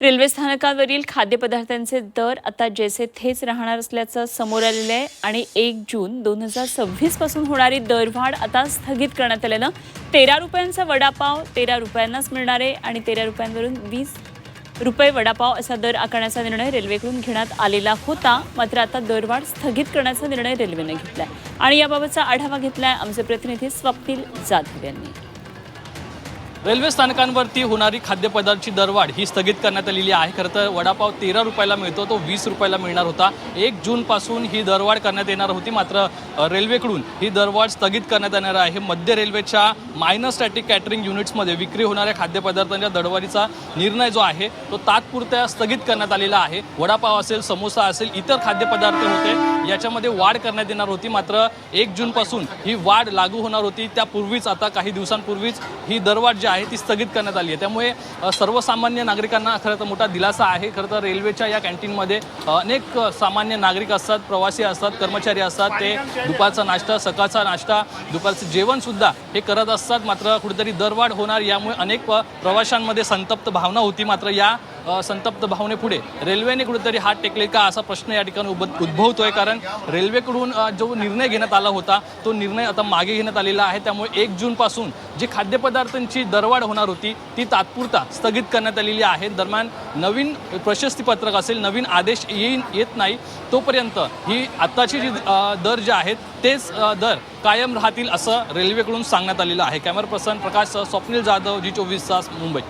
Railway स्थानकावरील खाद्यपदार्थांचे दर आता जैसे थेच राहणार असल्याचं समोर आलेलं आहे आणि 1 जून 2026 पासून होणारी दरवाढ आता स्थगित करण्यात आल्यानं 13 रुपयांचा वडापाव 13 रुपयांनाच मिळणार आहे आणि 13 रुपयांवरून 20 रुपये वडापाव असा दर आकारण्याचा निर्णय रेल्वेकडून घेण्यात आलेला होता. मात्र आता दरवाढ स्थगित करण्याचा निर्णय रेल्वेने घेतलाय आणि याबाबतचा आढावा घेतलाय आमचे प्रतिनिधी स्वप्नील जाधव यांनी. रेल्वे स्थानकांवरती होणारी खाद्यपदार्थाची दरवाढ ही स्थगित करण्यात आलेली आहे. खरं तर वडापाव 13 रुपयाला मिळतो, तो 20 रुपयाला मिळणार होता. 1 जूनपासून ही दरवाढ करण्यात येणार होती, मात्र रेल्वेकडून ही दरवाढ स्थगित करण्यात येणार आहे. मध्य रेल्वेच्या मायनर स्टॅटिक कॅटरिंग युनिट्समध्ये विक्री होणाऱ्या खाद्यपदार्थांच्या दरवाढीचा निर्णय जो आहे तो तात्पुरत्या स्थगित करण्यात आलेला आहे. वडापाव असेल, समोसा असेल, इतर खाद्यपदार्थ होते याच्यामध्ये वाढ करण्यात येणार होती. मात्र 1 जूनपासून ही वाढ लागू होणार होती. त्यापूर्वीच आता काही दिवसांपूर्वीच ही दरवाढ जी आहे ती स्थगित करण्यात आली आहे. त्यामुळे सर्वसामान्य नागरिकांना खरं तर मोठा दिलासा आहे. खरं तर रेल्वेच्या या कॅन्टीनमध्ये अनेक सामान्य नागरिक असतात, प्रवासी असतात, कर्मचारी असतात. ते दुपारचा नाश्ता, सकाळचा नाश्ता, दुपारचं जेवणसुद्धा हे करत असतात. मात्र कुठेतरी दरवाढ होणार यामुळे अनेक प्रवाशांमध्ये संतप्त भावना होती. मात्र या संतप्त भावनेपुढे रेल्वेने कुठेतरी हात टेकले का असा प्रश्न या ठिकाणी उद्भवतोय. कारण रेल्वेकडून जो निर्णय घेण्यात आला होता तो निर्णय आता मागे घेण्यात आलेला आहे. त्यामुळे 1 जूनपासून जी खाद्यपदार्थांची दरवाढ होणार होती ती तात्पुरता स्थगित करण्यात आलेली आहे. दरम्यान नवीन प्रशस्तीपत्रक असेल, नवीन आदेश येत नाही तोपर्यंत ही आत्ताची जी दर जे आहेत तेच दर कायम राहतील असं रेल्वेकडून सांगण्यात आलेलं आहे. कॅमेरा पर्सन प्रकाश स्वप्नील जाधव, G24 तास, मुंबई.